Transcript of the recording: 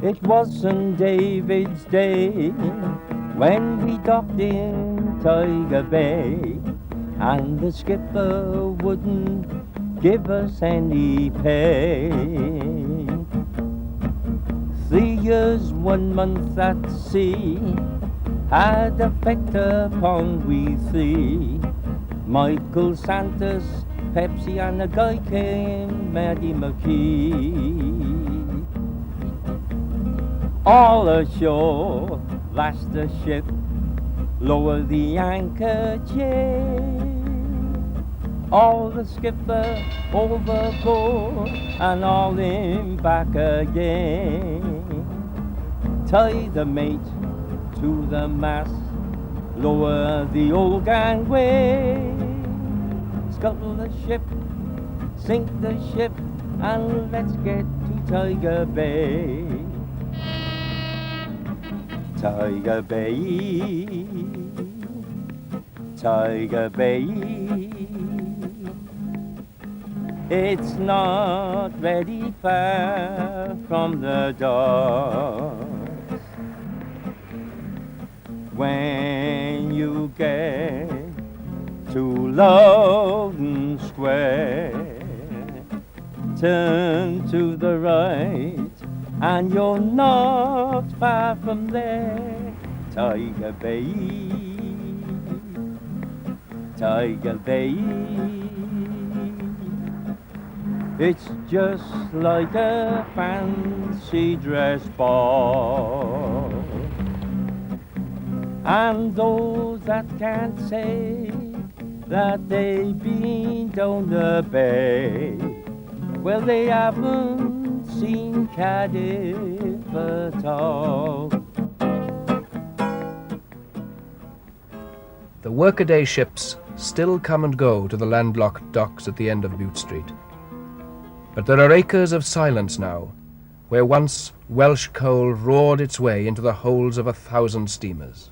It was St. David's Day when we docked in Tiger Bay, and the skipper wouldn't give us any pay. 3 years, 1 month at sea had effect upon we three. Michael Santos, Pepsi, and a guy came, Maddie McKee. All ashore, lash the ship, lower the anchor chain. All the skipper overboard and all in back again. Tie the mate to the mast, lower the old gangway. Scuttle the ship, sink the ship, and let's get to Tiger Bay. Tiger Bay, Tiger Bay. It's not very far from the docks. When you get to Loudon Square, turn to the right and you're not far from there. Tiger Bay, Tiger Bay. It's just like a fancy dress ball, and those that can't say that they've been down the bay, well, they haven't seen Cardiff at all. The workaday ships still come and go to the landlocked docks at the end of Bute Street. But there are acres of silence now, where once Welsh coal roared its way into the holds of 1,000 steamers.